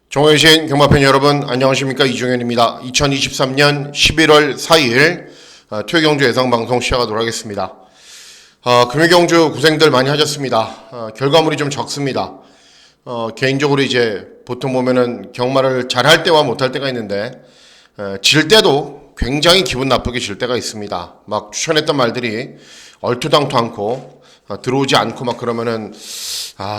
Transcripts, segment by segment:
종호의신 경마팬 여러분 안녕하십니까, 이종현입니다. 2023년 11월 4일 토요경주 예상방송 시작하도록 하겠습니다. 금요경주 고생들 많이 하셨습니다. 결과물이 좀 적습니다. 개인적으로 이제 보통 보면은 경마를 잘할 때와 못할 때가 있는데 질 때도 굉장히 기분 나쁘게 질 때가 있습니다. 막 추천했던 말들이 얼토당토 않고 들어오지 않고 막 그러면은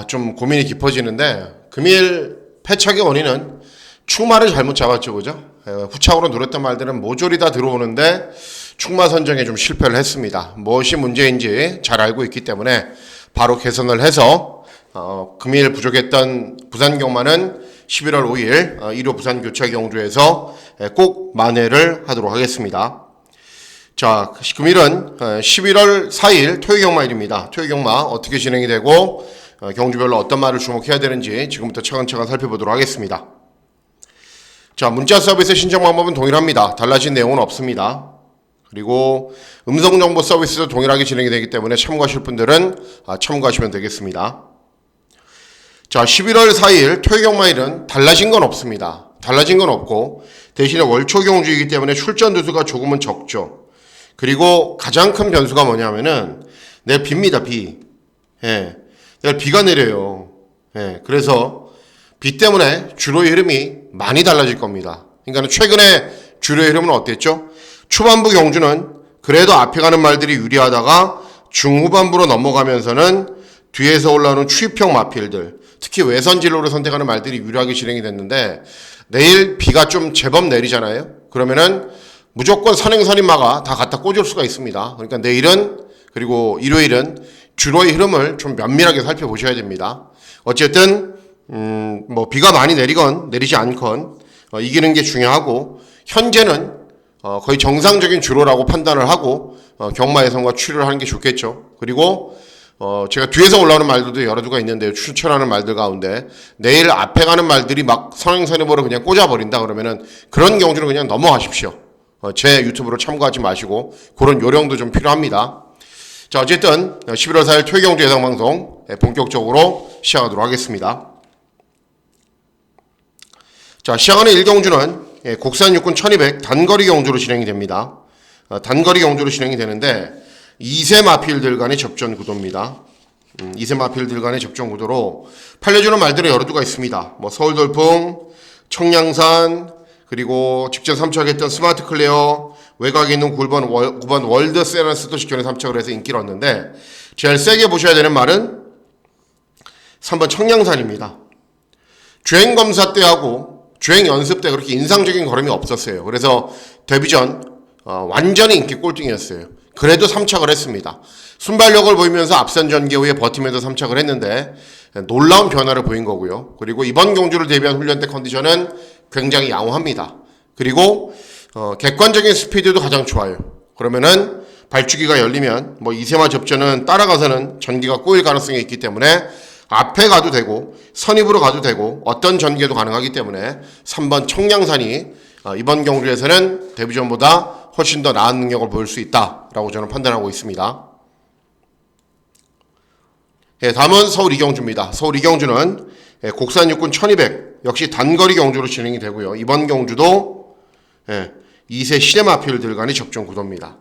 좀 고민이 깊어지는데, 금일 패착의 원인은 축마를 잘못 잡았죠, 그죠? 후착으로 누렸던 말들은 모조리 다 들어오는데 축마 선정에 좀 실패를 했습니다. 무엇이 문제인지 잘 알고 있기 때문에 바로 개선을 해서 금일 부족했던 부산 경마는 11월 5일 1호 부산 교차 경주에서 꼭 만회를 하도록 하겠습니다. 자, 금일은 11월 4일 토요 경마일입니다. 토요 경마 어떻게 진행이 되고 경주별로 어떤 말을 주목해야 되는지 지금부터 차근차근 살펴보도록 하겠습니다. 자, 문자 서비스 신청 방법은 동일합니다. 달라진 내용은 없습니다. 그리고 음성정보 서비스도 동일하게 진행이 되기 때문에 참고하실 분들은 참고하시면 되겠습니다. 자, 11월 4일 토요경마일은 달라진 건 없습니다. 달라진 건 없고 대신에 월초경주이기 때문에 출전 두수가 조금은 적죠. 그리고 가장 큰 변수가 뭐냐면은 내 비입니다. 비. 내일 비가 내려요. 그래서 비 때문에 주로의 흐름이 많이 달라질 겁니다. 그러니까 최근에 주로의 흐름은 어땠죠? 초반부 경주는 그래도 앞에 가는 말들이 유리하다가 중후반부로 넘어가면서는 뒤에서 올라오는 추입형 마필들, 특히 외선 진로를 선택하는 말들이 유리하게 진행이 됐는데, 내일 비가 좀 제법 내리잖아요. 그러면은 무조건 선행선임마가 다 갖다 꽂을 수가 있습니다. 그러니까 내일은, 그리고 일요일은 주로의 흐름을 좀 면밀하게 살펴보셔야 됩니다. 어쨌든 비가 많이 내리건 내리지 않건 이기는 게 중요하고, 현재는 거의 정상적인 주로라고 판단을 하고 경마 예선과 추리를 하는 게 좋겠죠. 그리고 제가 뒤에서 올라오는 말들도 여러 두가 있는데요. 추천하는 말들 가운데 내일 앞에 가는 말들이 막 선행선임으로 그냥 꽂아버린다 그러면은 그런 경주는 그냥 넘어가십시오. 제 유튜브로 참고하지 마시고 그런 요령도 좀 필요합니다. 자, 어쨌든 11월 4일 토요경주 예상방송 본격적으로 시작하도록 하겠습니다. 자, 시작하는 1경주는 국산 육군 1200 단거리 경주로 진행이 됩니다. 단거리 경주로 진행이 되는데 2세 마필들 간의 접전 구도입니다. 2세 마필들 간의 접전 구도로 팔려주는 말들은 여러 두가 있습니다. 서울돌풍, 청량산, 그리고 직전 3착했던 스마트 클레어, 외곽에 있는 9번 월드 세런스도 직전에 3착을 해서 인기를 얻는데, 제일 세게 보셔야 되는 말은 3번 청량산입니다. 주행검사 때하고 주행 연습 때 그렇게 인상적인 걸음이 없었어요. 그래서 데뷔전 완전히 인기 꼴등이었어요. 그래도 3착을 했습니다. 순발력을 보이면서 앞선 전개 후에 버티면서 3착을 했는데 놀라운 변화를 보인 거고요. 그리고 이번 경주를 대비한 훈련 때 컨디션은 굉장히 양호합니다. 그리고 객관적인 스피드도 가장 좋아요. 그러면은 발주기가 열리면 이세마 접전은 따라가서는 전기가 꼬일 가능성이 있기 때문에 앞에 가도 되고 선입으로 가도 되고 어떤 전개도 가능하기 때문에 3번 청량산이 이번 경주에서는 데뷔전보다 훨씬 더 나은 능력을 보일 수 있다라고 저는 판단하고 있습니다. 다음은 서울 이경주입니다. 서울 이경주는 국산 육군 1200 역시 단거리 경주로 진행이 되고요. 이번 경주도 2세 시대 마필들 간의 접전 구도입니다.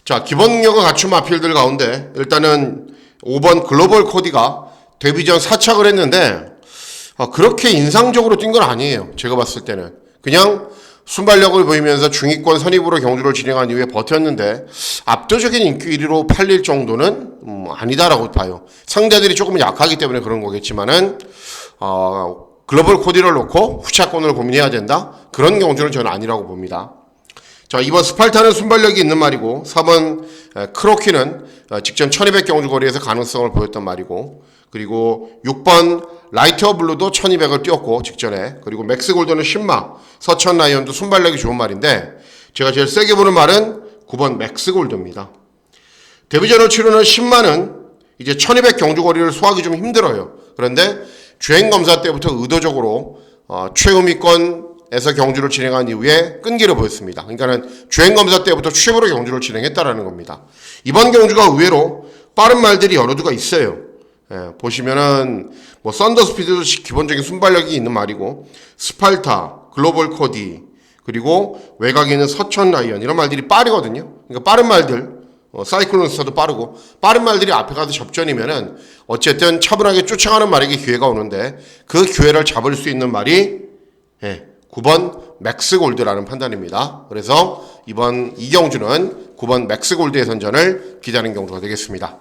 자, 기본 능력을 갖춘 마필들 가운데 일단은 5번 글로벌 코디가 데뷔전 4착을 했는데 그렇게 인상적으로 뛴 건 아니에요. 제가 봤을 때는 그냥 순발력을 보이면서 중위권 선입으로 경주를 진행한 이후에 버텼는데 압도적인 인기 1위로 팔릴 정도는 아니다라고 봐요. 상대들이 조금 약하기 때문에 그런 거겠지만은 글로벌 코디를 놓고 후차권을 고민해야 된다? 그런 경주는 저는 아니라고 봅니다. 자, 2번 스팔타는 순발력이 있는 말이고 4번 크로키는 직전 1200 경주 거리에서 가능성을 보였던 말이고, 그리고 6번 라이터 블루도 1200을 뛰었고 직전에, 그리고 맥스 골드는 신마, 서천 라이언도 순발력이 좋은 말인데 제가 제일 세게 보는 말은 9번 맥스 골드입니다. 데뷔전을 치르는 신마는 이제 1200 경주 거리를 소화하기 좀 힘들어요. 그런데 주행검사 때부터 의도적으로 최우미권에서 경주를 진행한 이후에 끈기를 보였습니다. 그러니까는 주행검사 때부터 최고로 경주를 진행했다라는 겁니다. 이번 경주가 의외로 빠른 말들이 여러 두가 있어요. 보시면은 뭐 썬더스피드도 기본적인 순발력이 있는 말이고, 스팔타, 글로벌 코디, 그리고 외곽에 있는 서천 라이언, 이런 말들이 빠르거든요. 그러니까 빠른 말들, 사이클론스타도 빠르고, 빠른 말들이 앞에 가서 접전이면은 어쨌든 차분하게 쫓아가는 말에게 기회가 오는데, 그 기회를 잡을 수 있는 말이 9번 맥스골드라는 판단입니다. 그래서 이번 이경주는 9번 맥스골드의 선전을 기대하는 경주가 되겠습니다.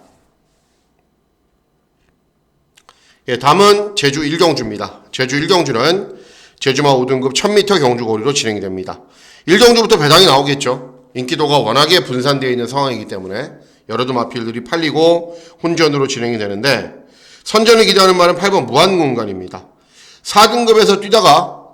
다음은 제주 1경주입니다. 제주 1경주는 제주마 5등급 1000m 경주거리로 진행이 됩니다. 1경주부터 배당이 나오겠죠. 인기도가 워낙에 분산되어 있는 상황이기 때문에 여러도 마필들이 팔리고 혼전으로 진행이 되는데, 선전을 기대하는 말은 8번 무한공간입니다. 4등급에서 뛰다가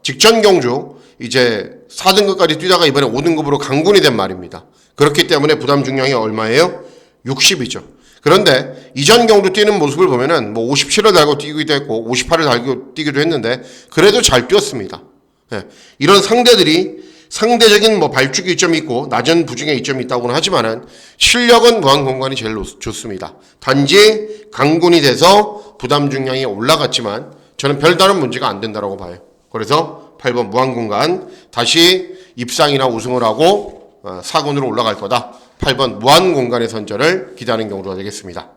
직전 경주 이제 4등급까지 뛰다가 이번에 5등급으로 강군이 된 말입니다. 그렇기 때문에 부담 중량이 얼마예요? 60이죠. 그런데 이전 경주 뛰는 모습을 보면은 뭐 57을 달고 뛰기도 했고 58을 달고 뛰기도 했는데 그래도 잘 뛰었습니다. 이런 상대들이 상대적인 뭐 발주기 이점이 있고 낮은 부중에 이점이 있다고는 하지만은 실력은 무한공간이 제일 좋습니다. 단지 강군이 돼서 부담 중량이 올라갔지만 저는 별다른 문제가 안 된다라고 봐요. 그래서 8번 무한공간 다시 입상이나 우승을 하고 4군으로 올라갈 거다. 8번 무한공간의 선전을 기대하는 경우가 되겠습니다.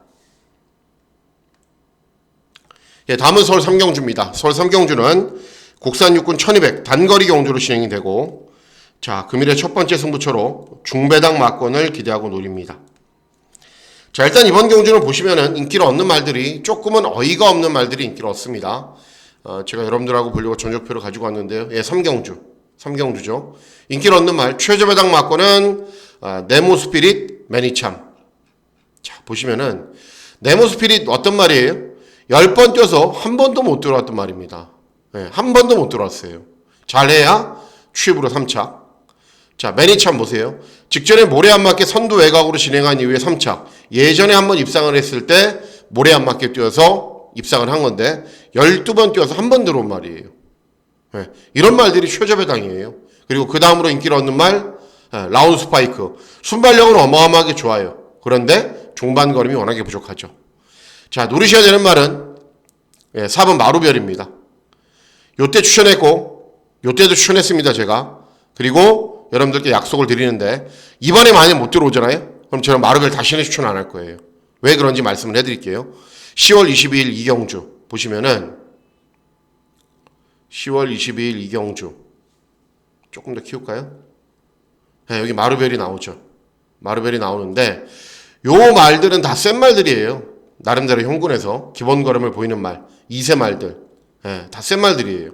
다음은 서울 3경주입니다. 서울 3경주는 국산 육군 1200 단거리 경주로 진행이 되고, 자, 금일의 첫 번째 승부처로 중배당 막권을 기대하고 노립니다. 자, 일단 이번 경주를 보시면은 인기를 얻는 말들이 조금은 어이가 없는 말들이 인기를 얻습니다. 제가 여러분들하고 보려고 전적표를 가지고 왔는데요. 3경주죠. 인기를 얻는 말, 최저 배당 막권은 네모 스피릿, 매니참. 자, 보시면은 네모 스피릿 어떤 말이에요? 10번 뛰어서 한 번도 못 들어왔던 말입니다. 한 번도 못 들어왔어요. 잘해야 취입으로 3착. 자, 매니참 보세요. 직전에 모래 안 맞게 선두 외곽으로 진행한 이후에 3착. 예전에 한번 입상을 했을 때 모래 안 맞게 뛰어서 입상을 한 건데 12번 뛰어서 한 번 들어온 말이에요. 이런 말들이 최저 배당이에요. 그리고 그 다음으로 인기를 얻는 말, 라운 스파이크. 순발력은 어마어마하게 좋아요. 그런데 종반 걸음이 워낙에 부족하죠. 자, 노리셔야 되는 말은 4번 마루별입니다. 요때 추천했고 요때도 추천했습니다, 제가. 그리고 여러분들께 약속을 드리는데 이번에 만약 못 들어오잖아요? 그럼 저는 마루별 다시는 추천 안 할 거예요. 왜 그런지 말씀을 해드릴게요. 10월 22일 이경주 보시면은 10월 22일 이경주 조금 더 키울까요? 여기 마루별이 나오죠. 마루별이 나오는데 요 말들은 다 센 말들이에요. 나름대로 형군에서 기본 걸음을 보이는 말, 2세 말들, 다 센 말들이에요.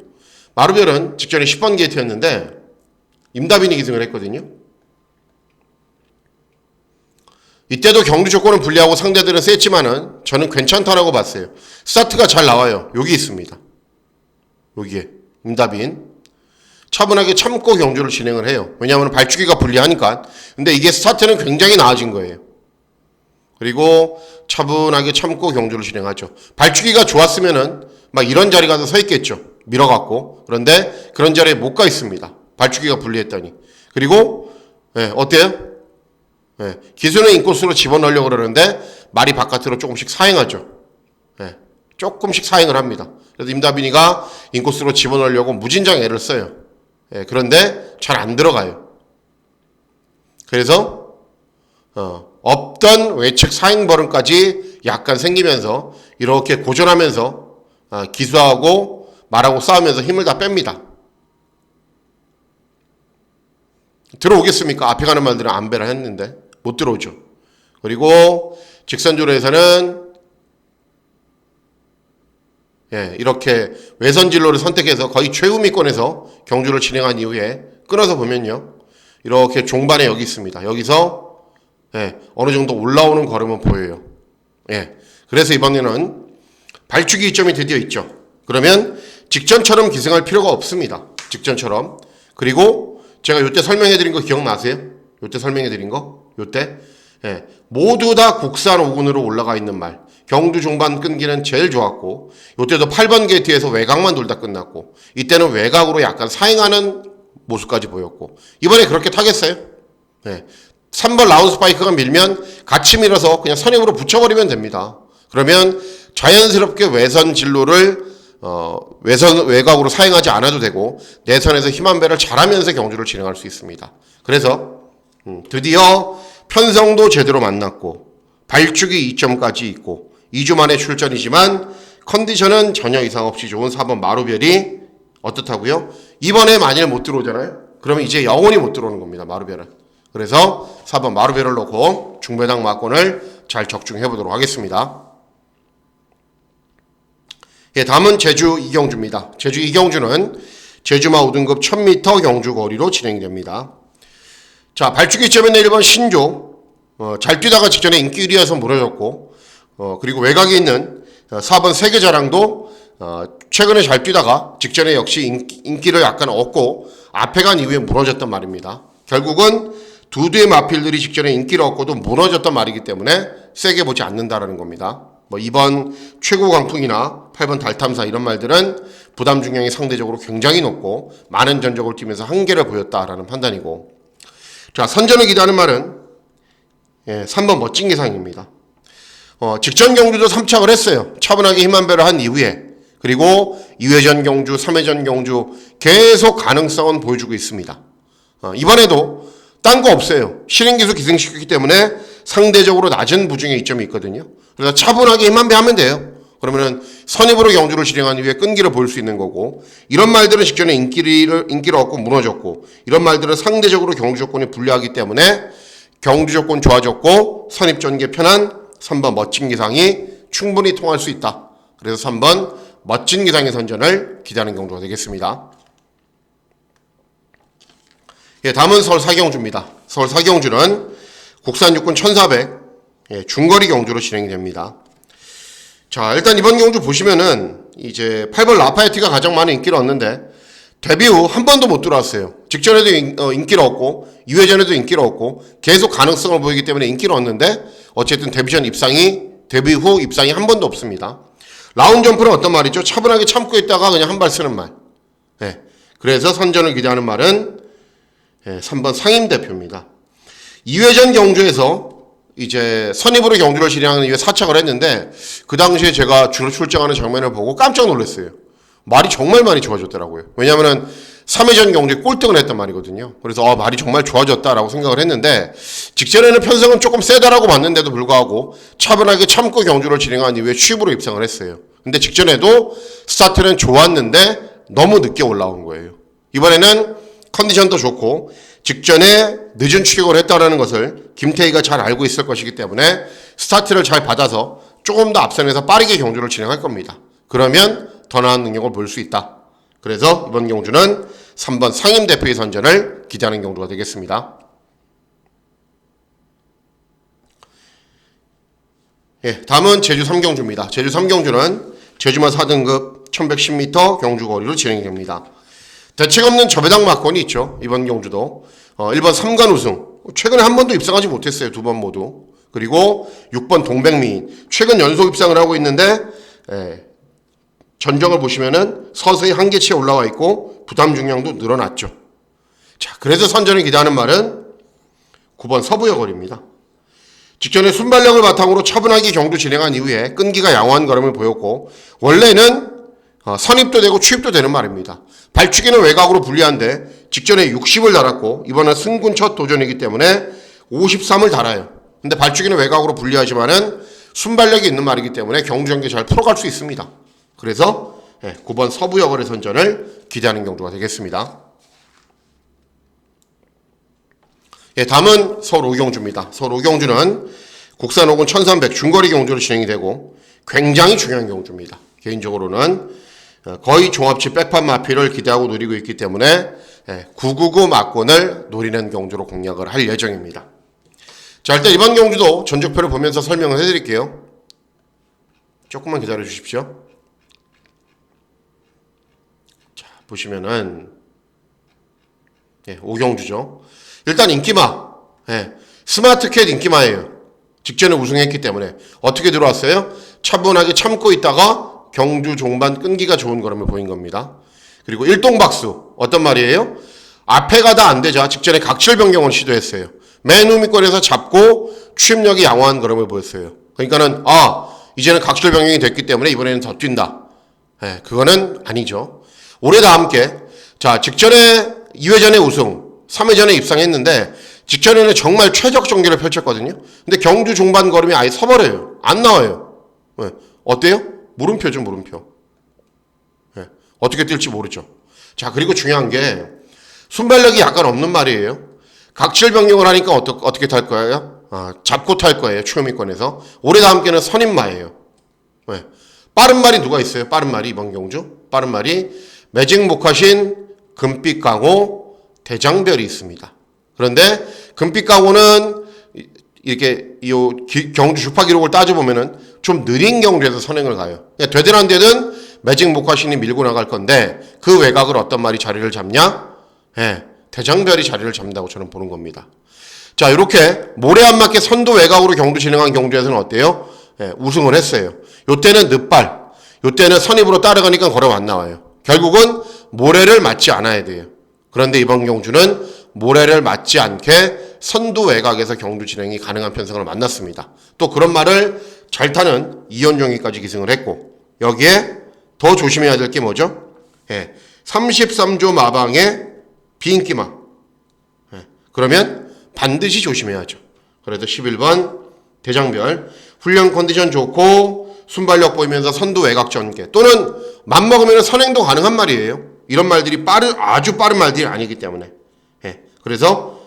마루별은 직전에 10번 게이트였는데 임다빈이 기승을 했거든요. 이때도 경주 조건을 분리하고 상대들은 셌지만은 저는 괜찮다라고 봤어요. 스타트가 잘 나와요. 여기 있습니다. 여기에 임다빈 차분하게 참고 경주를 진행을 해요. 왜냐하면 발주기가 불리하니까. 근데 이게 스타트는 굉장히 나아진 거예요. 그리고 차분하게 참고 경주를 진행하죠. 발주기가 좋았으면은 막 이런 자리 가서 서 있겠죠. 밀어갖고. 그런데 그런 자리에 못 가 있습니다. 발주기가 불리했다니. 그리고 어때요? 기술은 인코스로 집어넣으려고 그러는데 말이 바깥으로 조금씩 사행하죠. 조금씩 사행을 합니다. 그래서 임다빈이가 인코스로 집어넣으려고 무진장 애를 써요. 그런데 잘 안 들어가요. 그래서 없던 외측 사행 버릇까지 약간 생기면서 이렇게 고전하면서 기수하고 말하고 싸우면서 힘을 다 뺍니다. 들어오겠습니까? 앞에 가는 말들은 안배를 했는데 못 들어오죠. 그리고 직선주로에서는 이렇게 외선진로를 선택해서 거의 최후미권에서 경주를 진행한 이후에 끊어서 보면요. 이렇게 종반에 여기 있습니다. 여기서 어느 정도 올라오는 걸음은 보여요. 그래서 이번에는 발주기 이점이 드디어 있죠. 그러면 직전처럼 기승할 필요가 없습니다. 직전처럼. 그리고 제가 요때 설명해드린 거 기억나세요? 요때 설명해드린 거? 요때? 모두 다 국산 5군으로 올라가 있는 말. 경주 종반 끈기는 제일 좋았고, 요때도 8번 게이트에서 외곽만 돌다 끝났고, 이때는 외곽으로 약간 사행하는 모습까지 보였고, 이번에 그렇게 타겠어요? 3번 라운 스파이크가 밀면 같이 밀어서 그냥 선임으로 붙여버리면 됩니다. 그러면 자연스럽게 외선 진로를 외곽으로 사용하지 않아도 되고 내선에서 힘한 배를 잘하면서 경주를 진행할 수 있습니다. 그래서 드디어 편성도 제대로 만났고 발주기 2점까지 있고 2주 만에 출전이지만 컨디션은 전혀 이상 없이 좋은 4번 마루별이 어떻다고요? 이번에 만일 못 들어오잖아요? 그러면 이제 영원히 못 들어오는 겁니다. 마루별은. 그래서 4번 마루별을 놓고 중배당 막권을 잘 적중해 보도록 하겠습니다. 예, 다음은 제주 이경주입니다. 제주 이경주는 제주마 5등급 1000m 경주 거리로 진행이 됩니다. 자, 발주기 점에는 1번 신조. 잘 뛰다가 직전에 인기 1위에서 무너졌고, 그리고 외곽에 있는 4번 세계자랑도 최근에 잘 뛰다가 직전에 역시 인기를 약간 얻고 앞에 간 이후에 무너졌단 말입니다. 결국은 두 대의 마필들이 직전에 인기를 얻고도 무너졌단 말이기 때문에 세게 보지 않는다라는 겁니다. 뭐 2번 최고 강풍이나 8번 달탐사 이런 말들은 부담 중량이 상대적으로 굉장히 높고 많은 전적을 뛰면서 한계를 보였다라는 판단이고, 자, 선전을 기대하는 말은 3번 멋진 기상입니다. 직전 경주도 3착을 했어요. 차분하게 힘한 배를 한 이후에. 그리고 2회전 경주, 3회전 경주 계속 가능성은 보여주고 있습니다. 이번에도 딴 거 없어요. 실행기수 기승시켰기 때문에 상대적으로 낮은 부중에 이점이 있거든요. 그래서 차분하게 힘한 배 하면 돼요. 그러면은 선입으로 경주를 진행한 이후에 끈기를 볼 수 있는 거고, 이런 말들은 직전에 인기를 얻고 무너졌고, 이런 말들은 상대적으로 경주 조건이 불리하기 때문에 경주 조건 좋아졌고 선입 전개 편한 3번 멋진 기상이 충분히 통할 수 있다. 그래서 3번 멋진 기상의 선전을 기대하는 경주가 되겠습니다. 예, 다음은 서울 사경주입니다. 서울 사경주는 국산 육군 1400 중거리 경주로 진행이 됩니다. 자, 일단 이번 경주 보시면은 이제 8번 라파에티가 가장 많은 인기를 얻는데 데뷔 후 한 번도 못 들어왔어요. 직전에도 인기를 얻고 2회전에도 인기를 얻고 계속 가능성을 보이기 때문에 인기를 얻는데 어쨌든 데뷔 후 입상이 한 번도 없습니다. 라운 점프는 어떤 말이죠? 차분하게 참고 있다가 그냥 한 발 쓰는 말. 그래서 선전을 기대하는 말은 3번 상임대표입니다. 2회전 경주에서 이제 선입으로 경주를 진행하는 이후에 4착을 했는데 그 당시에 제가 주로 출정하는 장면을 보고 깜짝 놀랐어요. 말이 정말 많이 좋아졌더라고요. 왜냐하면 3회전 경주에 꼴등을 했단 말이거든요. 그래서 말이 정말 좋아졌다라고 생각을 했는데 직전에는 편성은 조금 세다라고 봤는데도 불구하고 차분하게 참고 경주를 진행한 이후에 취입으로 입상을 했어요. 근데 직전에도 스타트는 좋았는데 너무 늦게 올라온 거예요. 이번에는 컨디션도 좋고 직전에 늦은 추격을 했다는 것을 김태희가 잘 알고 있을 것이기 때문에 스타트를 잘 받아서 조금 더 앞선에서 빠르게 경주를 진행할 겁니다. 그러면 더 나은 능력을 볼 수 있다. 그래서 이번 경주는 3번 상임대표의 선전을 기대하는 경주가 되겠습니다. 다음은 제주 3경주입니다. 제주 3경주는 제주마 4등급 1110m 경주 거리로 진행이 됩니다. 대책 없는 저배당 막권이 있죠. 이번 경주도 1번 3관 우승, 최근에 한 번도 입상하지 못했어요. 두 번 모두. 그리고 6번 동백미인, 최근 연속 입상을 하고 있는데 전적을 보시면은 서서히 한계치에 올라와 있고 부담 중량도 늘어났죠. 자, 그래서 선전을 기대하는 말은 9번 서부여걸입니다. 직전에 순발력을 바탕으로 차분하게 경주 진행한 이후에 끈기가 양호한 걸음을 보였고 원래는 선입도 되고 취입도 되는 말입니다. 발주기는 외곽으로 불리한데 직전에 60을 달았고 이번엔 승군 첫 도전이기 때문에 53을 달아요. 근데 발주기는 외곽으로 불리하지만은 순발력이 있는 말이기 때문에 경주 전개 잘 풀어갈 수 있습니다. 그래서 9번 서부여걸의 선전을 기대하는 경주가 되겠습니다. 다음은 서울 오경주입니다. 서울 오경주는 국산 5군 1300 중거리 경주로 진행이 되고 굉장히 중요한 경주입니다. 개인적으로는 거의 종합치 백판 마피를 기대하고 노리고 있기 때문에 999 막권을 노리는 경주로 공략을 할 예정입니다. 자, 일단 이번 경주도 전적표를 보면서 설명을 해드릴게요. 조금만 기다려 주십시오. 자, 보시면은 오경주죠. 일단 인기마, 스마트캣 인기마예요. 직전에 우승했기 때문에 어떻게 들어왔어요? 차분하게 참고 있다가 경주 종반 끈기가 좋은 걸음을 보인 겁니다. 그리고 일동박수, 어떤 말이에요? 앞에 가다 안 되자 직전에 각칠 변경을 시도했어요. 맨 후미권에서 잡고 취입력이 양호한 걸음을 보였어요. 그러니까는 이제는 각출 병력이 됐기 때문에 이번에는 더 뛴다. 예, 그거는 아니죠. 올해 다 함께 자 직전에 2회전에 우승, 3회전에 입상했는데 직전에는 정말 최적 경기를 펼쳤거든요. 근데 경주 중반 걸음이 아예 서버려요. 안 나와요. 예, 어때요? 물음표죠, 물음표. 예, 어떻게 뛸지 모르죠. 자 그리고 중요한 게 순발력이 약간 없는 말이에요. 각칠 병력을 하니까 어떻게 탈 거예요? 잡고 탈 거예요. 추요미권에서. 올해 다 함께는 선임마예요. 네. 빠른 말이 누가 있어요? 빠른 말이 이번 경주? 빠른 말이 매직 목화신, 금빛강호, 대장별이 있습니다. 그런데 금빛강호는 이렇게 경주 주파 기록을 따져보면은 좀 느린 경주에서 선행을 가요. 되든 안 되든 매직 목화신이 밀고 나갈 건데 그 외곽을 어떤 말이 자리를 잡냐? 예, 대장별이 자리를 잡는다고 저는 보는 겁니다. 자, 이렇게 모래 안 맞게 선도 외곽으로 경주 진행한 경주에서는 어때요? 예, 우승을 했어요. 요때는 늦발, 요때는 선입으로 따라가니까 걸어 안 나와요. 결국은 모래를 맞지 않아야 돼요. 그런데 이번 경주는 모래를 맞지 않게 선도 외곽에서 경주 진행이 가능한 편성을 만났습니다. 또 그런 말을 잘 타는 이현종이까지 기승을 했고 여기에 더 조심해야 될 게 뭐죠? 예, 33조 마방의 비인기마. 예, 그러면 반드시 조심해야죠. 그래도 11번 대장별 훈련 컨디션 좋고 순발력 보이면서 선두 외곽 전개 또는 맘먹으면 선행도 가능한 말이에요. 이런 말들이 아주 빠른 말들이 아니기 때문에 예, 그래서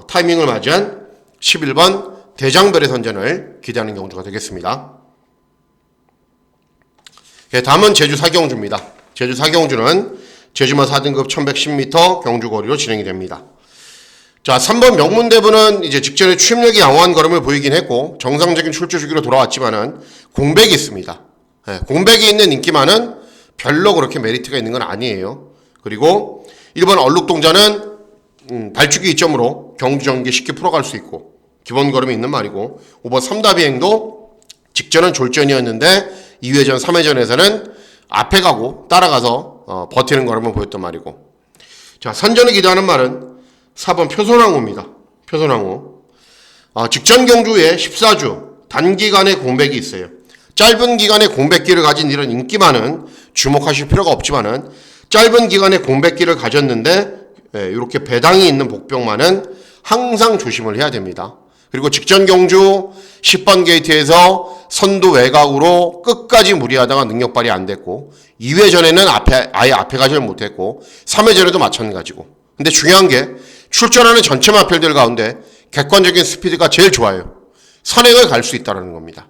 타이밍을 맞이한 11번 대장별의 선전을 기대하는 경주가 되겠습니다. 예, 다음은 제주 사경주입니다. 제주 사경주는 제주마 4등급 1110m 경주 거리로 진행이 됩니다. 자, 3번 명문대부는 이제 직전에 추임력이 양호한 걸음을 보이긴 했고 정상적인 출조 주기로 돌아왔지만은 공백이 있습니다. 예, 공백이 있는 인기만은 별로 그렇게 메리트가 있는 건 아니에요. 그리고 1번 얼룩동자는 발주기 이점으로 경주 전개 쉽게 풀어갈 수 있고 기본 걸음이 있는 말이고 5번 삼다비행도 직전은 졸전이었는데 2회전, 3회전에서는 앞에 가고 따라가서 버티는 걸음을 보였단 말이고 자 선전을 기대하는 말은 4번 표선왕후입니다. 표선왕후. 직전 경주에 14주 단기간에 공백이 있어요. 짧은 기간에 공백기를 가진 이런 인기만은 주목하실 필요가 없지만은 짧은 기간에 공백기를 가졌는데 이렇게 배당이 있는 복병만은 항상 조심을 해야 됩니다. 그리고 직전 경주 10번 게이트에서 선두 외곽으로 끝까지 무리하다가 능력 발휘 안 됐고 2회전에는 아예 앞에 가지를 못했고 3회전에도 마찬가지고 근데 중요한 게 출전하는 전체 마필들 가운데 객관적인 스피드가 제일 좋아요. 선행을 갈 수 있다는 겁니다.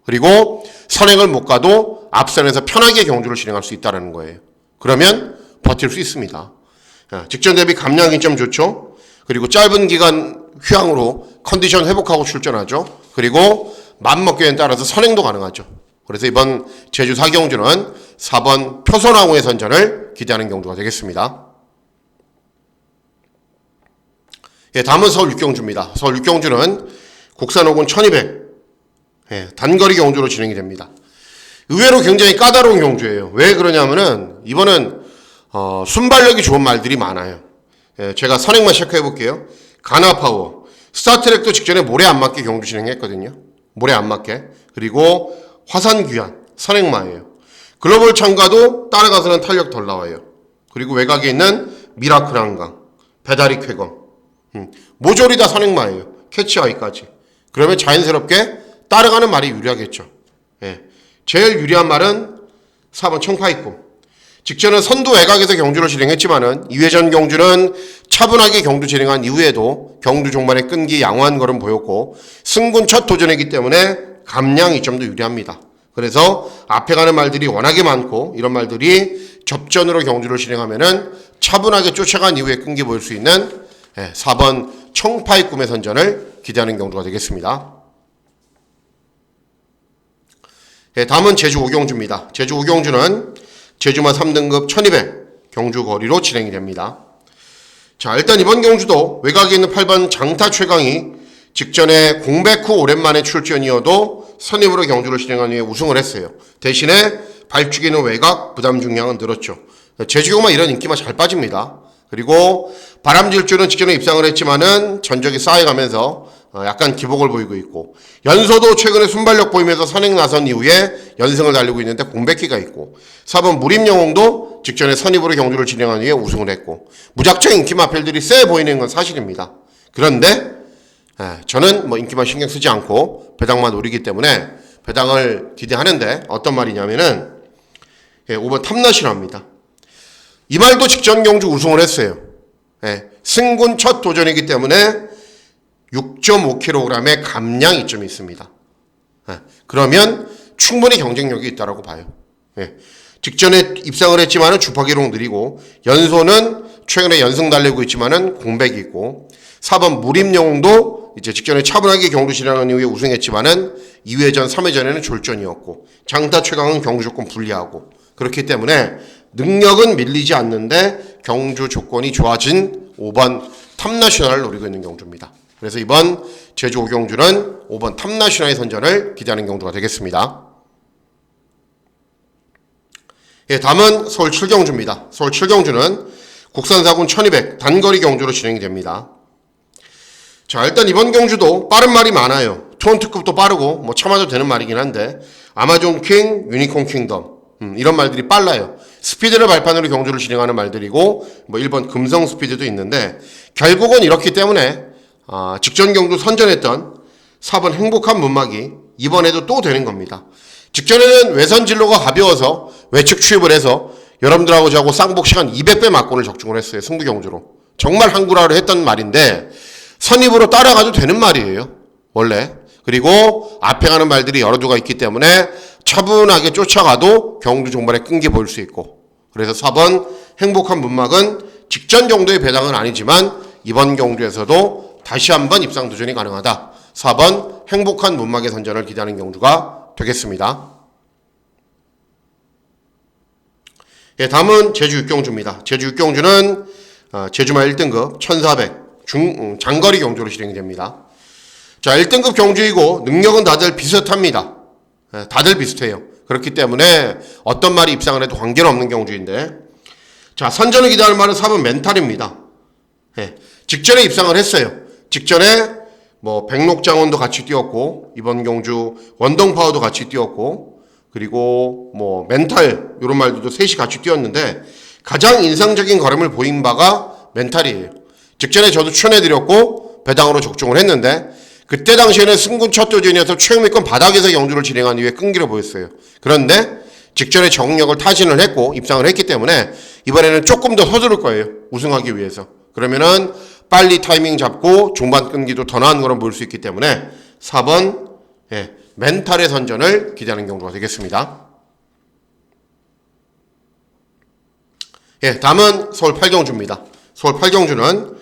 그리고 선행을 못 가도 앞선에서 편하게 경주를 진행할 수 있다는 거예요. 그러면 버틸 수 있습니다. 직전 대비 감량이 좀 좋죠. 그리고 짧은 기간 휴양으로 컨디션 회복하고 출전하죠. 그리고 맘먹기에 따라서 선행도 가능하죠. 그래서 이번 제주 사경주는 4번 표선왕후의 선전을 기대하는 경주가 되겠습니다. 예, 다음은 서울 육경주입니다. 서울 육경주는 국산 5군 1200 단거리 경주로 진행이 됩니다. 의외로 굉장히 까다로운 경주예요. 왜 그러냐면은 이번은 순발력이 좋은 말들이 많아요. 예, 제가 선행만 체크해 볼게요. 가나파워 스타트랙도 직전에 모래 안 맞게 경주 진행했거든요. 모래 안 맞게. 그리고 화산귀환 선행마예요. 글로벌 참가도 따라가서는 탄력 덜 나와요. 그리고 외곽에 있는 미라클 한강 배다리 쾌검 모조리 다 선행마예요. 캐치아이까지. 그러면 자연스럽게 따라가는 말이 유리하겠죠. 예. 제일 유리한 말은 4번 청파입구. 직전은 선두 외곽에서 경주를 진행했지만은 2회전 경주는 차분하게 경주 진행한 이후에도 경주 종반의 끈기 양호한 걸음 보였고 승군 첫 도전이기 때문에 감량이 좀 더 유리합니다. 그래서 앞에 가는 말들이 워낙에 많고 이런 말들이 접전으로 경주를 진행하면은 차분하게 쫓아간 이후에 끈기 보일 수 있는 4번 청파의 꿈의 선전을 기대하는 경주가 되겠습니다. 다음은 제주 오경주입니다. 제주 오경주는 제주마 3등급 1200 경주 거리로 진행이 됩니다. 자, 일단 이번 경주도 외곽에 있는 8번 장타 최강이 직전에 공백 후 오랜만에 출전이어도 선입으로 경주를 진행한 후에 우승을 했어요. 대신에 발주기는 외곽, 부담 중량은 늘었죠. 제주경마 이런 인기만 잘 빠집니다. 그리고 바람질주는 직전에 입상을 했지만은 전적이 쌓여가면서 약간 기복을 보이고 있고, 연소도 최근에 순발력 보이면서 선행 나선 이후에 연승을 달리고 있는데 공백기가 있고, 4번 무림영웅도 직전에 선입으로 경주를 진행한 이후에 우승을 했고, 무작정 인기마필들이 세 보이는 건 사실입니다. 그런데 저는 뭐 인기만 신경 쓰지 않고 배당만 노리기 때문에 배당을 기대하는데, 어떤 말이냐면은 5번 탐나시랍니다. 이 말도 직전 경주 우승을 했어요. 승군 첫 도전이기 때문에 6.5kg의 감량 이점이 있습니다. 그러면 충분히 경쟁력이 있다고 봐요. 직전에 입상을 했지만은 주파기록 느리고, 연소는 최근에 연승 달리고 있지만은 공백이 있고, 4번 무림영웅도 이제 직전에 차분하게 경주 진행한 이후에 우승했지만은 2회전, 3회전에는 졸전이었고, 장타 최강은 경주 조건 불리하고, 그렇기 때문에 능력은 밀리지 않는데 경주 조건이 좋아진 5번 탑나셔널을 노리고 있는 경주입니다. 그래서 이번 제주 5경주는 5번 탑나셔널의 선전을 기대하는 경주가 되겠습니다. 다음은 서울 7경주입니다. 서울 7경주는 국산사군 1200 단거리 경주로 진행이 됩니다. 자, 일단 이번 경주도 빠른 말이 많아요. 투혼특급도 빠르고 뭐 참아도 되는 말이긴 한데, 아마존 킹, 유니콘 킹덤 이런 말들이 빨라요. 스피드를 발판으로 경주를 진행하는 말들이고, 뭐 1번 금성 스피드도 있는데, 결국은 이렇기 때문에 직전 경주 선전했던 4번 행복한 문막이 이번에도 또 되는 겁니다. 직전에는 외선 진로가 가벼워서 외측 추입을 해서 여러분들하고 저하고 쌍복 시간 200배 맞고를 적중을 했어요. 승부 경주로. 정말 한구라로 했던 말인데, 선입으로 따라가도 되는 말이에요. 원래. 그리고 앞에 가는 말들이 여러 두가 있기 때문에 차분하게 쫓아가도 경주 종반에 끈기 보일 수 있고, 그래서 4번 행복한 문막은 직전 정도의 배당은 아니지만 이번 경주에서도 다시 한번 입상 도전이 가능하다. 4번 행복한 문막의 선전을 기대하는 경주가 되겠습니다. 다음은 제주 6경주입니다. 제주 6경주는 제주마 1등급 1400 장거리 경주로 진행이 됩니다. 자, 1등급 경주이고 능력은 다들 비슷합니다. 다들 비슷해요. 그렇기 때문에 어떤 말이 입상을 해도 관계는 없는 경주인데, 자, 선전을 기대하는 말은 4번 멘탈입니다. 직전에 입상을 했어요. 직전에 뭐 백록장원도 같이 뛰었고, 이번 경주 원동파워도 같이 뛰었고, 그리고 뭐 멘탈 이런 말들도 셋이 같이 뛰었는데, 가장 인상적인 걸음을 보인 바가 멘탈이에요. 직전에 저도 추천해드렸고 배당으로 적중을 했는데, 그때 당시에는 승군 첫 도전이어서 최후위권 바닥에서 경주를 진행한 이후에 끈기를 보였어요. 그런데 직전에 적응력을 타진을 했고 입상을 했기 때문에 이번에는 조금 더 서두를 거예요. 우승하기 위해서. 그러면은 빨리 타이밍 잡고 중반 끈기도 더 나은 거로 보일 수 있기 때문에 4번 멘탈의 선전을 기대하는 경주가 되겠습니다. 다음은 서울 8경주입니다. 서울 8경주는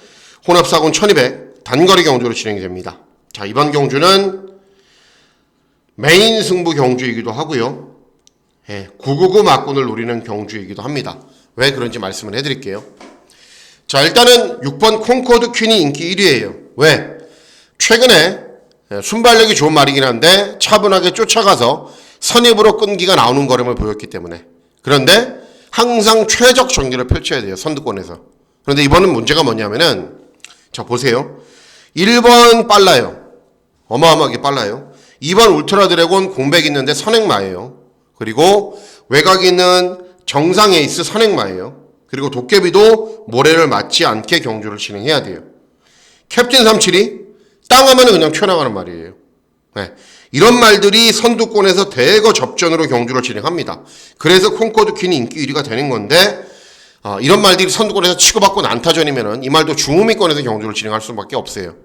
혼합사군 1200 단거리 경주로 진행이 됩니다. 자, 이번 경주는 메인 승부 경주이기도 하고요. 999 막군을 노리는 경주이기도 합니다. 왜 그런지 말씀을 해드릴게요. 자, 일단은 6번 콩코드 퀸이 인기 1위예요. 왜? 최근에 순발력이 좋은 말이긴 한데 차분하게 쫓아가서 선입으로 끈기가 나오는 걸음을 보였기 때문에. 그런데 항상 최적 전개를 펼쳐야 돼요. 선두권에서. 그런데 이번은 문제가 뭐냐면은, 자, 보세요. 1번 빨라요. 어마어마하게 빨라요. 2번 울트라 드래곤 공백 있는데 선행마예요. 그리고 외곽 있는 정상 에이스 선행마예요. 그리고 도깨비도 모래를 맞지 않게 경주를 진행해야 돼요. 캡틴 37이 땅 하면 그냥 튀어나가는 말이에요. 이런 말들이 선두권에서 대거 접전으로 경주를 진행합니다. 그래서 콩코드 퀸이 인기 1위가 되는 건데, 이런 말들이 선두권에서 치고받고 난타전이면은 이 말도 중후미권에서 경주를 진행할 수밖에 없어요.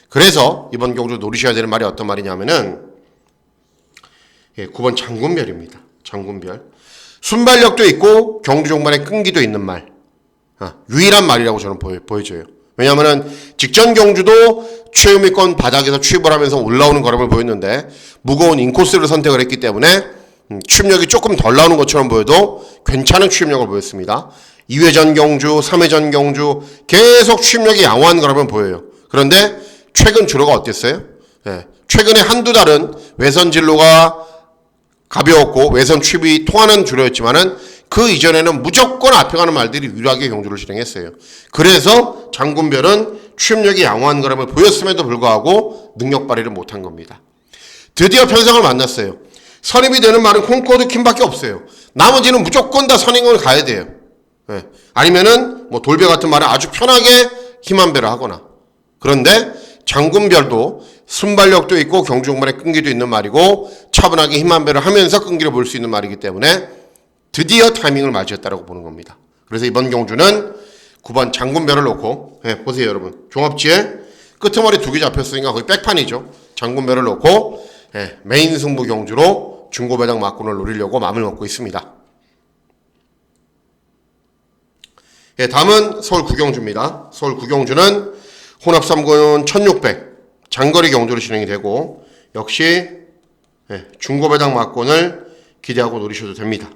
그래서 이번 경주 노리셔야 되는 말이 어떤 말이냐면은 9번 장군별입니다. 장군별. 순발력도 있고 경주 종반에 끈기도 있는 말. 유일한 말이라고 저는 보여져요. 왜냐하면은 직전 경주도 최후미권 바닥에서 취입을 하면서 올라오는 걸음을 보였는데 무거운 인코스를 선택을 했기 때문에 취입력이 조금 덜 나오는 것처럼 보여도 괜찮은 취입력을 보였습니다. 2회전 경주, 3회전 경주 계속 취입력이 양호한 걸음을 보여요. 그런데 최근 주로가 어땠어요? 최근에 한두 달은 외선 진로가 가벼웠고 외선 취입이 통하는 주로였지만은 그 이전에는 무조건 앞에 가는 말들이 유리하게 경주를 진행했어요. 그래서 장군별은 취업력이 양호한 걸음을 보였음에도 불구하고 능력 발휘를 못한 겁니다. 드디어 편성을 만났어요. 선임이 되는 말은 콩코드 킴밖에 없어요. 나머지는 무조건 다 선임을 가야 돼요. 예. 아니면은 뭐 돌배 같은 말은 아주 편하게 힘한배를 하거나. 그런데 장군별도 순발력도 있고 경주공만의 끈기도 있는 말이고 차분하게 힘한배를 하면서 끈기를 볼 수 있는 말이기 때문에 드디어 타이밍을 맞이했다고 보는 겁니다. 그래서 이번 경주는 9번 장군별을 놓고 보세요 여러분. 종합지에 끄트머리 2개 잡혔으니까 거의 백판이죠. 장군별을 놓고 메인 승부 경주로 중고배당 막군을 노리려고 마음을 먹고 있습니다. 다음은 서울 구경주입니다. 서울 구경주는 혼합 3군 1600 장거리 경주로 진행이 되고 역시 중고배당 막군을 기대하고 노리셔도 됩니다.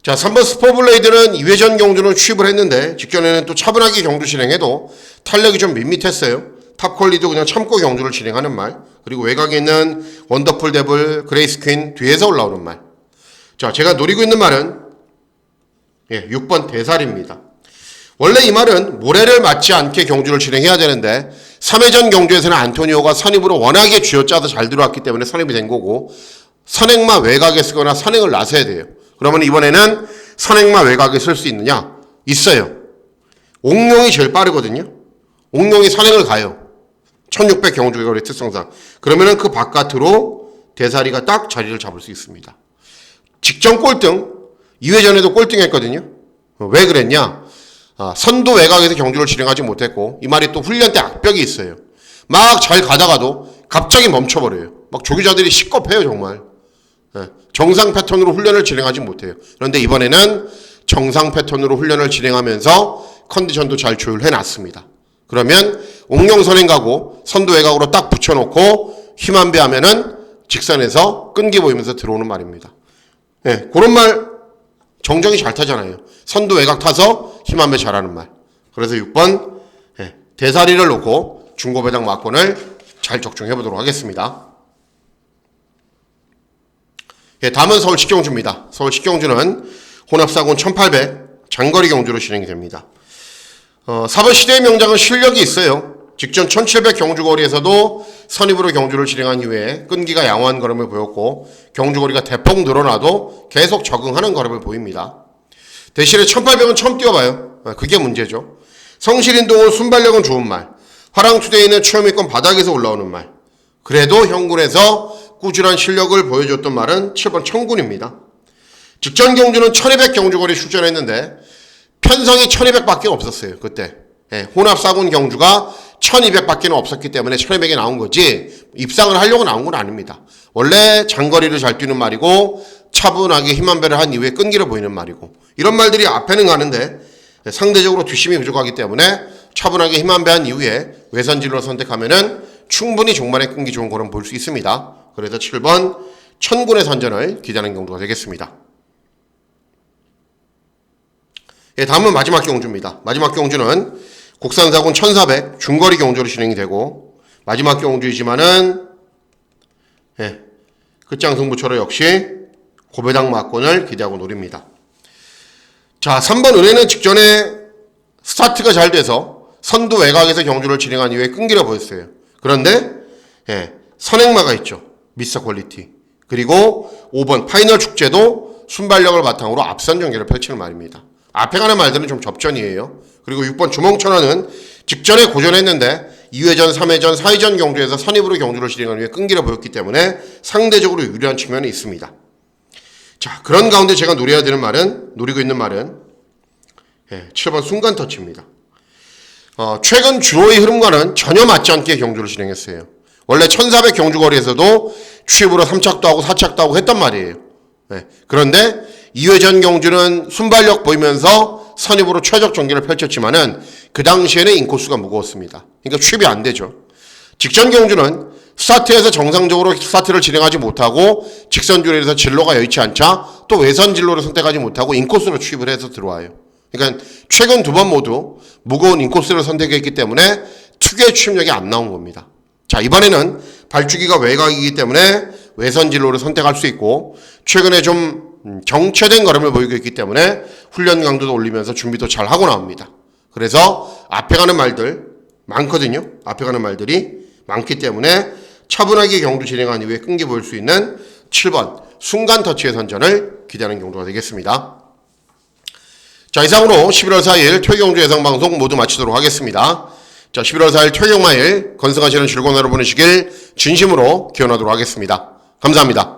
자, 3번 스포블레이드는 2회전 경주는 취입을 했는데 직전에는 또 차분하게 경주 진행해도 탄력이 좀 밋밋했어요. 탑퀄리도 그냥 참고 경주를 진행하는 말. 그리고 외곽에 있는 원더풀 데블, 그레이스 퀸 뒤에서 올라오는 말. 자, 제가 노리고 있는 말은 6번 대살입니다. 원래 이 말은 모래를 맞지 않게 경주를 진행해야 되는데 3회전 경주에서는 안토니오가 선입으로 워낙에 쥐어짜서 잘 들어왔기 때문에 선입이 된 거고 선행마 외곽에 쓰거나 선행을 나서야 돼요. 그러면 이번에는 선행마 외곽에 쓸 수 있느냐? 있어요. 옥룡이 제일 빠르거든요. 옥룡이 선행을 가요. 1600 경주거리 특성상. 그러면은 그 바깥으로 대사리가 딱 자리를 잡을 수 있습니다. 직전 꼴등, 2회전에도 꼴등했거든요. 왜 그랬냐? 선도 외곽에서 경주를 진행하지 못했고 이 말이 또 훈련 때 악벽이 있어요. 막 잘 가다가도 갑자기 멈춰버려요. 막 조교자들이 시겁해요 정말. 정상 패턴으로 훈련을 진행하지 못해요. 그런데 이번에는 정상 패턴으로 훈련을 진행하면서 컨디션도 잘 조율해 놨습니다. 그러면 옥룡선행 가고 선도 외곽으로 딱 붙여놓고 힘한배 하면은 직선에서 끈기 보이면서 들어오는 말입니다. 그런 말 정정이 잘 타잖아요. 선도 외곽 타서 힘한배 잘하는 말. 그래서 6번 대사리를 놓고 중고배당 막권을 잘 적중해 보도록 하겠습니다. 다음은 서울 직경주입니다. 서울 직경주는 혼합사군 1800 장거리 경주로 진행이 됩니다. 4번 시대의 명장은 실력이 있어요. 직전 1700 경주거리에서도 선입으로 경주를 진행한 이후에 끈기가 양호한 걸음을 보였고 경주거리가 대폭 늘어나도 계속 적응하는 걸음을 보입니다. 대신에 1800은 처음 뛰어봐요. 그게 문제죠. 성실인동은 순발력은 좋은 말. 화랑투데이는 체험이권 바닥에서 올라오는 말. 그래도 형군에서 꾸준한 실력을 보여줬던 말은 7번 청군입니다. 직전 경주는 1200 경주거리 출전했는데 편성이 1200밖에 없었어요. 그때. 혼합 4군 경주가 1200밖에 없었기 때문에 1200에 나온 거지 입상을 하려고 나온 건 아닙니다. 원래 장거리를 잘 뛰는 말이고 차분하게 힘한배를 한 이후에 끈기를 보이는 말이고 이런 말들이 앞에는 가는데 상대적으로 뒷심이 부족하기 때문에 차분하게 힘한배 한 이후에 외선진로 선택하면은 충분히 종말의 끈기 좋은 걸음 볼 수 있습니다. 그래서 7번 천군의 선전을 기대하는 경주가 되겠습니다. 다음은 마지막 경주입니다. 마지막 경주는 국산사군 1400 중거리 경주로 진행이 되고 마지막 경주이지만은 끝장 승부처로 역시 고배당 막권을 기대하고 노립니다. 자, 3번 은혜는 직전에 스타트가 잘 돼서 선두 외곽에서 경주를 진행한 이후에 끈기를 보였어요. 그런데 선행마가 있죠. 미스터 퀄리티. 그리고 5번 파이널 축제도 순발력을 바탕으로 앞선 경기를 펼치는 말입니다. 앞에 가는 말들은 좀 접전이에요. 그리고 6번 주몽천하는 직전에 고전했는데 2회전, 3회전, 4회전 경주에서 선입으로 경주를 진행한 후에 끈기를 보였기 때문에 상대적으로 유리한 측면이 있습니다. 자, 그런 가운데 제가 노리고 있는 말은 7번 순간 터치입니다. 최근 주로의 흐름과는 전혀 맞지 않게 경주를 진행했어요. 원래 1400 경주거리에서도 취입으로 3착도 하고 4착도 하고 했단 말이에요. 그런데 2회전 경주는 순발력 보이면서 선입으로 최적 전개를 펼쳤지만은 그 당시에는 인코스가 무거웠습니다. 그러니까 취입이 안 되죠. 직전 경주는 스타트에서 정상적으로 스타트를 진행하지 못하고 직선줄에서 진로가 여의치 않자 또 외선 진로를 선택하지 못하고 인코스로 취입을 해서 들어와요. 그러니까 최근 두 번 모두 무거운 인코스를 선택했기 때문에 특유의 취입력이 안 나온 겁니다. 자, 이번에는 발주기가 외곽이기 때문에 외선 진로를 선택할 수 있고 최근에 좀 정체된 걸음을 보이고 있기 때문에 훈련 강도도 올리면서 준비도 잘 하고 나옵니다. 그래서 앞에 가는 말들 많거든요. 앞에 가는 말들이 많기 때문에 차분하게 경주 진행한 이후에 끈기 보일 수 있는 7번 순간 터치의 선전을 기대하는 경주가 되겠습니다. 자, 이상으로 11월 4일 퇴경주 예상방송 모두 마치도록 하겠습니다. 자, 11월 4일 퇴경마일 건승하시는 즐거운 하루 보내시길 진심으로 기원하도록 하겠습니다. 감사합니다.